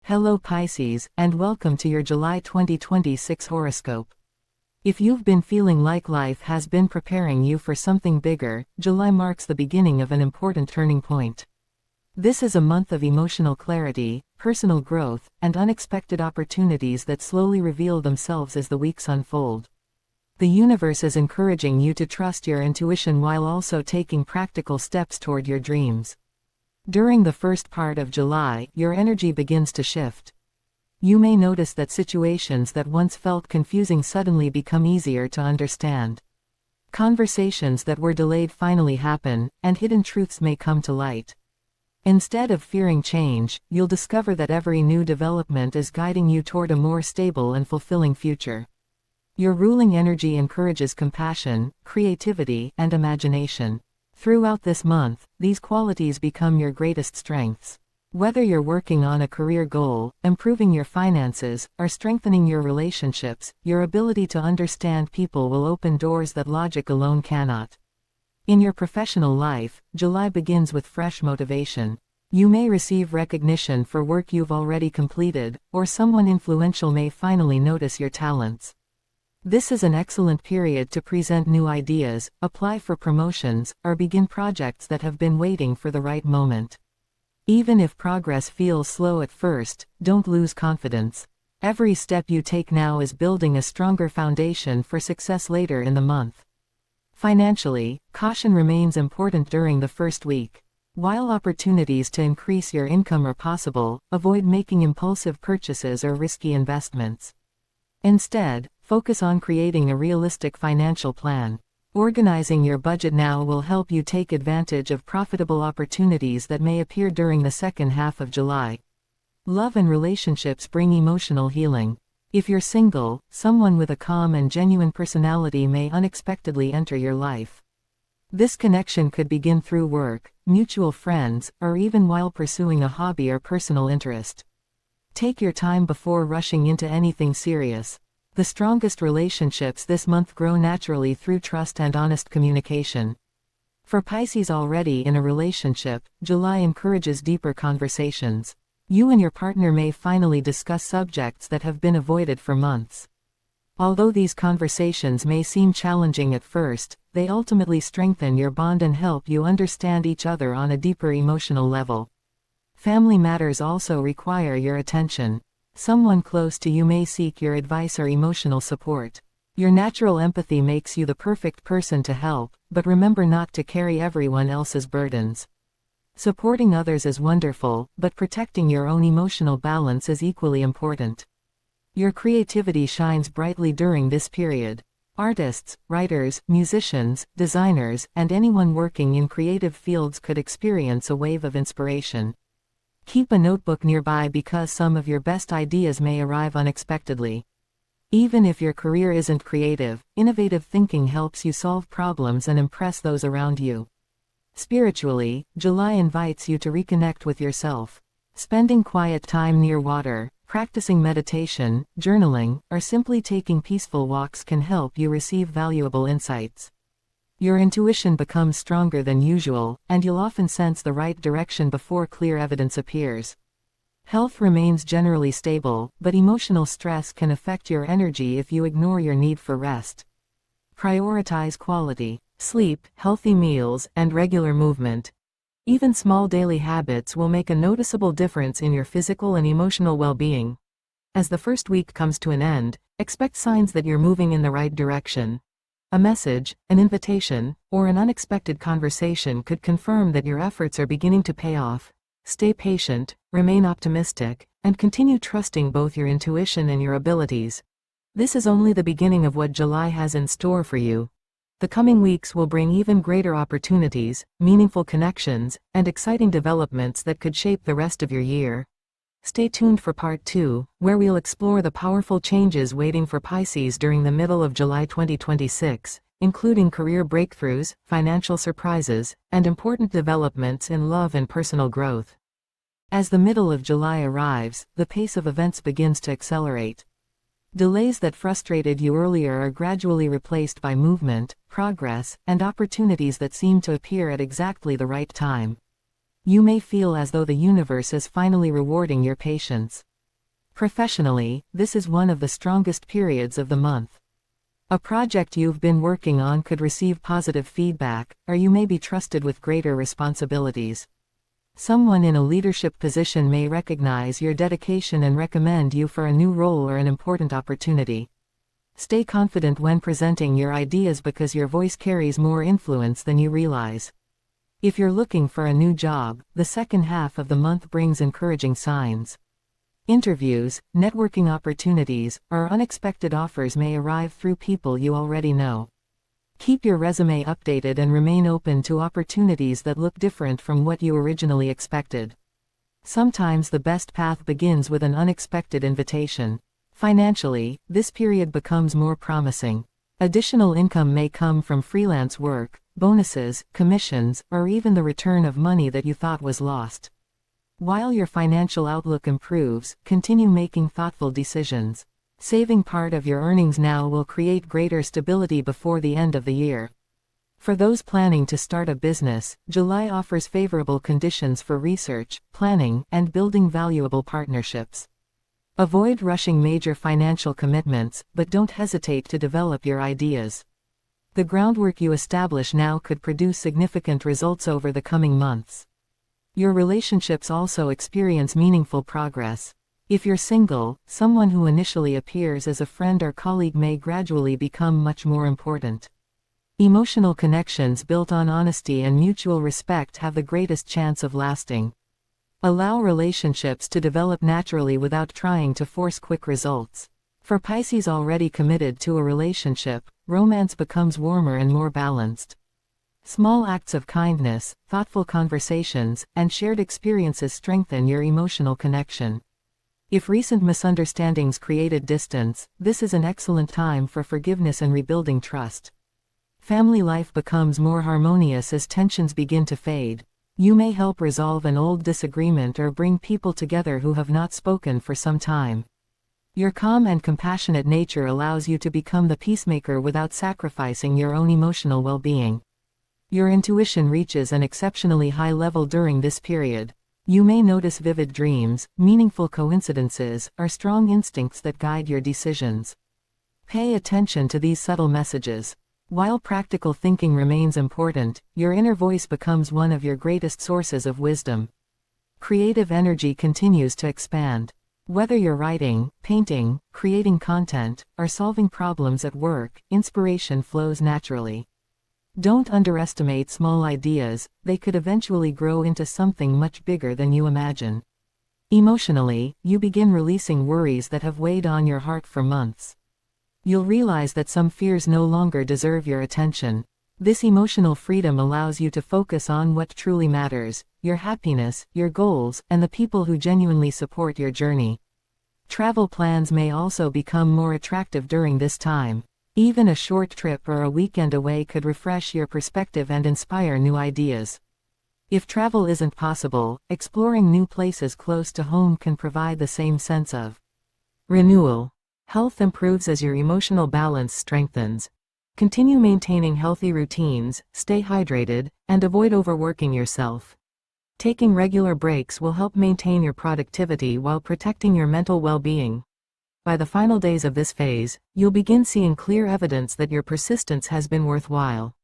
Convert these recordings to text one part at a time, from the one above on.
Hello Pisces, and welcome to your July 2026 horoscope. If you've been feeling like life has been preparing you for something bigger, July marks the beginning of an important turning point. This is a month of emotional clarity, personal growth, and unexpected opportunities that slowly reveal themselves as the weeks unfold. The universe is encouraging you to trust your intuition while also taking practical steps toward your dreams. During the first part of July, your energy begins to shift. You may notice that situations that once felt confusing suddenly become easier to understand. Conversations that were delayed finally happen, and hidden truths may come to light. Instead of fearing change, you'll discover that every new development is guiding you toward a more stable and fulfilling future. Your ruling energy encourages compassion, creativity, and imagination. Throughout this month, these qualities become your greatest strengths. Whether you're working on a career goal, improving your finances, or strengthening your relationships, your ability to understand people will open doors that logic alone cannot. In your professional life, July begins with fresh motivation. You may receive recognition for work you've already completed, or someone influential may finally notice your talents. This is an excellent period to present new ideas, apply for promotions, or begin projects that have been waiting for the right moment. Even if progress feels slow at first, don't lose confidence. Every step you take now is building a stronger foundation for success later in the month. Financially, caution remains important during the first week. While opportunities to increase your income are possible, avoid making impulsive purchases or risky investments. Instead, focus on creating a realistic financial plan. Organizing your budget now will help you take advantage of profitable opportunities that may appear during the second half of July. Love and relationships bring emotional healing. If you're single, someone with a calm and genuine personality may unexpectedly enter your life. This connection could begin through work, mutual friends, or even while pursuing a hobby or personal interest. Take your time before rushing into anything serious. The strongest relationships this month grow naturally through trust and honest communication. For Pisces already in a relationship, July encourages deeper conversations. You and your partner may finally discuss subjects that have been avoided for months. Although these conversations may seem challenging at first, they ultimately strengthen your bond and help you understand each other on a deeper emotional level. Family matters also require your attention. Someone close to you may seek your advice or emotional support. Your natural empathy makes you the perfect person to help, but remember not to carry everyone else's burdens. Supporting others is wonderful, but protecting your own emotional balance is equally important. Your creativity shines brightly during this period. Artists, writers, musicians, designers, and anyone working in creative fields could experience a wave of inspiration. Keep a notebook nearby because some of your best ideas may arrive unexpectedly. Even if your career isn't creative, innovative thinking helps you solve problems and impress those around you. Spiritually, July invites you to reconnect with yourself. Spending quiet time near water, practicing meditation, journaling, or simply taking peaceful walks can help you receive valuable insights. Your intuition becomes stronger than usual, and you'll often sense the right direction before clear evidence appears. Health remains generally stable, but emotional stress can affect your energy if you ignore your need for rest. Prioritize quality sleep, healthy meals, and regular movement. Even small daily habits will make a noticeable difference in your physical and emotional well-being. As the first week comes to an end, expect signs that you're moving in the right direction. A message, an invitation, or an unexpected conversation could confirm that your efforts are beginning to pay off. Stay patient, remain optimistic, and continue trusting both your intuition and your abilities. This is only the beginning of what July has in store for you. The coming weeks will bring even greater opportunities, meaningful connections, and exciting developments that could shape the rest of your year. Stay tuned for part 2, where we'll explore the powerful changes waiting for Pisces during the middle of July 2026, including career breakthroughs, financial surprises, and important developments in love and personal growth. As the middle of July arrives, the pace of events begins to accelerate. Delays that frustrated you earlier are gradually replaced by movement, progress, and opportunities that seem to appear at exactly the right time. You may feel as though the universe is finally rewarding your patience. Professionally, this is one of the strongest periods of the month. A project you've been working on could receive positive feedback, or you may be trusted with greater responsibilities. Someone in a leadership position may recognize your dedication and recommend you for a new role or an important opportunity. Stay confident when presenting your ideas because your voice carries more influence than you realize. If you're looking for a new job, the second half of the month brings encouraging signs. Interviews, networking opportunities, or unexpected offers may arrive through people you already know. Keep your resume updated and remain open to opportunities that look different from what you originally expected. Sometimes the best path begins with an unexpected invitation. Financially, this period becomes more promising. Additional income may come from freelance work, bonuses, commissions, or even the return of money that you thought was lost. While your financial outlook improves, continue making thoughtful decisions. Saving part of your earnings now will create greater stability before the end of the year. For those planning to start a business, July offers favorable conditions for research, planning, and building valuable partnerships. Avoid rushing major financial commitments, but don't hesitate to develop your ideas. The groundwork you establish now could produce significant results over the coming months. Your relationships also experience meaningful progress. If you're single, someone who initially appears as a friend or colleague may gradually become much more important. Emotional connections built on honesty and mutual respect have the greatest chance of lasting. Allow relationships to develop naturally without trying to force quick results. For Pisces already committed to a relationship, romance becomes warmer and more balanced. Small acts of kindness, thoughtful conversations, and shared experiences strengthen your emotional connection. If recent misunderstandings created distance, this is an excellent time for forgiveness and rebuilding trust. Family life becomes more harmonious as tensions begin to fade. You may help resolve an old disagreement or bring people together who have not spoken for some time. Your calm and compassionate nature allows you to become the peacemaker without sacrificing your own emotional well-being. Your intuition reaches an exceptionally high level during this period. You may notice vivid dreams, meaningful coincidences, or strong instincts that guide your decisions. Pay attention to these subtle messages. While practical thinking remains important, your inner voice becomes one of your greatest sources of wisdom. Creative energy continues to expand. Whether you're writing, painting, creating content, or solving problems at work, inspiration flows naturally. Don't underestimate small ideas, they could eventually grow into something much bigger than you imagine. Emotionally, you begin releasing worries that have weighed on your heart for months. You'll realize that some fears no longer deserve your attention. This emotional freedom allows you to focus on what truly matters: your happiness, your goals, and the people who genuinely support your journey. Travel plans may also become more attractive during this time. Even a short trip or a weekend away could refresh your perspective and inspire new ideas. If travel isn't possible, exploring new places close to home can provide the same sense of renewal. Health improves as your emotional balance strengthens. Continue maintaining healthy routines, stay hydrated, and avoid overworking yourself. Taking regular breaks will help maintain your productivity while protecting your mental well-being. By the final days of this phase, you'll begin seeing clear evidence that your persistence has been worthwhile.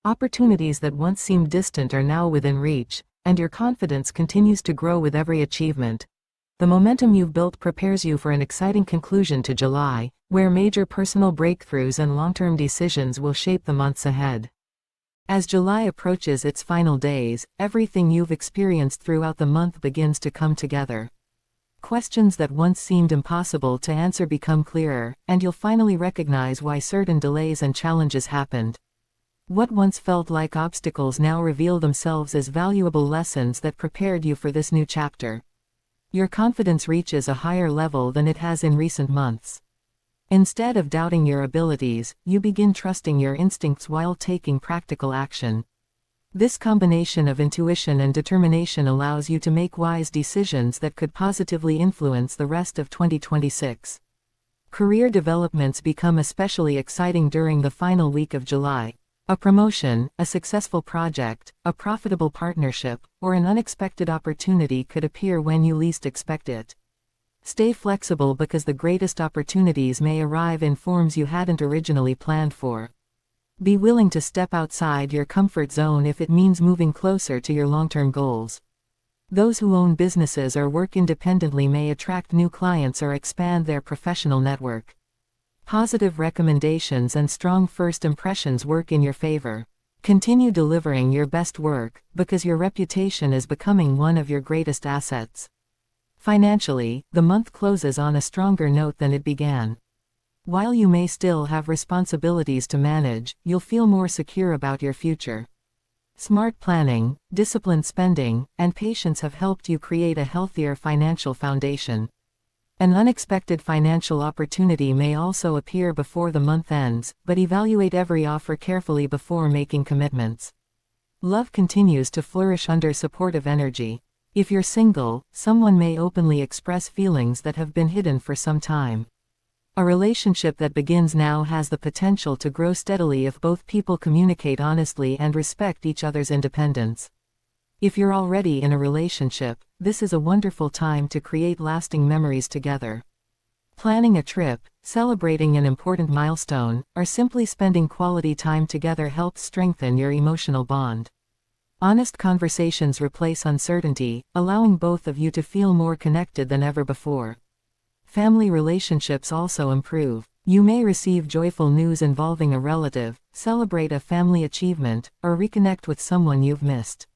Opportunities that once seemed distant are now within reach, and your confidence continues to grow with every achievement. The momentum you've built prepares you for an exciting conclusion to July, where major personal breakthroughs and long-term decisions will shape the months ahead. As July approaches its final days, everything you've experienced throughout the month begins to come together. Questions that once seemed impossible to answer become clearer, and you'll finally recognize why certain delays and challenges happened. What once felt like obstacles now reveal themselves as valuable lessons that prepared you for this new chapter. Your confidence reaches a higher level than it has in recent months. Instead of doubting your abilities, you begin trusting your instincts while taking practical action. This combination of intuition and determination allows you to make wise decisions that could positively influence the rest of 2026. Career developments become especially exciting during the final week of July. A promotion, a successful project, a profitable partnership, or an unexpected opportunity could appear when you least expect it. Stay flexible because the greatest opportunities may arrive in forms you hadn't originally planned for. Be willing to step outside your comfort zone if it means moving closer to your long-term goals. Those who own businesses or work independently may attract new clients or expand their professional network. Positive recommendations and strong first impressions work in your favor. Continue delivering your best work, because your reputation is becoming one of your greatest assets. Financially, the month closes on a stronger note than it began. While you may still have responsibilities to manage, you'll feel more secure about your future. Smart planning, disciplined spending, and patience have helped you create a healthier financial foundation. An unexpected financial opportunity may also appear before the month ends, but evaluate every offer carefully before making commitments. Love continues to flourish under supportive energy. If you're single, someone may openly express feelings that have been hidden for some time. A relationship that begins now has the potential to grow steadily if both people communicate honestly and respect each other's independence. If you're already in a relationship, this is a wonderful time to create lasting memories together. Planning a trip, celebrating an important milestone, or simply spending quality time together helps strengthen your emotional bond. Honest conversations replace uncertainty, allowing both of you to feel more connected than ever before. Family relationships also improve. You may receive joyful news involving a relative, celebrate a family achievement, or reconnect with someone you've missed.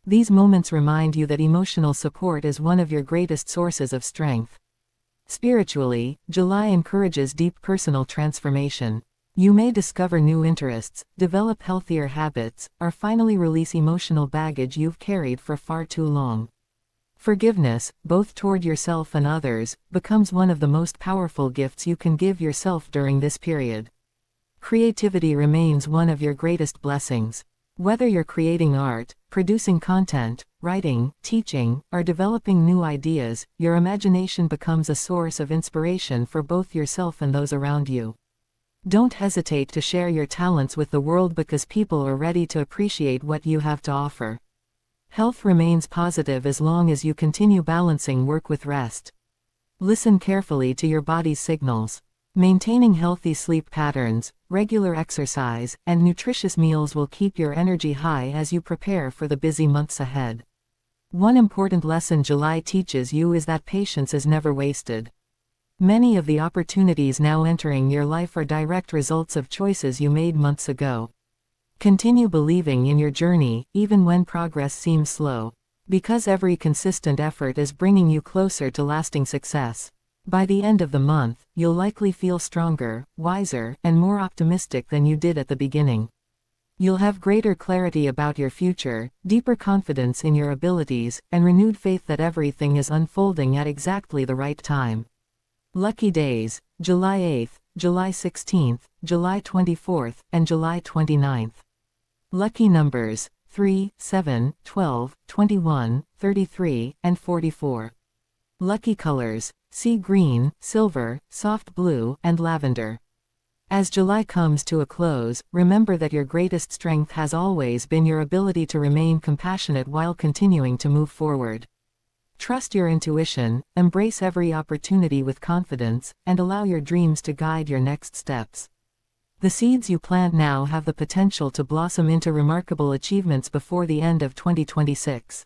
These moments remind you that emotional support is one of your greatest sources of strength. Spiritually, July encourages deep personal transformation. You may discover new interests, develop healthier habits, or finally release emotional baggage you've carried for far too long. Forgiveness, both toward yourself and others, becomes one of the most powerful gifts you can give yourself during this period. Creativity remains one of your greatest blessings. Whether you're creating art, producing content, writing, teaching, or developing new ideas, your imagination becomes a source of inspiration for both yourself and those around you. Don't hesitate to share your talents with the world because people are ready to appreciate what you have to offer. Health remains positive as long as you continue balancing work with rest. Listen carefully to your body's signals. Maintaining healthy sleep patterns, regular exercise, and nutritious meals will keep your energy high as you prepare for the busy months ahead. One important lesson July teaches you is that patience is never wasted. Many of the opportunities now entering your life are direct results of choices you made months ago. Continue believing in your journey, even when progress seems slow. Because every consistent effort is bringing you closer to lasting success. By the end of the month, you'll likely feel stronger, wiser, and more optimistic than you did at the beginning. You'll have greater clarity about your future, deeper confidence in your abilities, and renewed faith that everything is unfolding at exactly the right time. Lucky days: July 8th, July 16th, July 24th, and July 29th. Lucky numbers: 3, 7, 12, 21, 33, and 44. Lucky colors: sea green, silver, soft blue, and lavender. As July comes to a close, remember that your greatest strength has always been your ability to remain compassionate while continuing to move forward. Trust your intuition, embrace every opportunity with confidence, and allow your dreams to guide your next steps. The seeds you plant now have the potential to blossom into remarkable achievements before the end of 2026.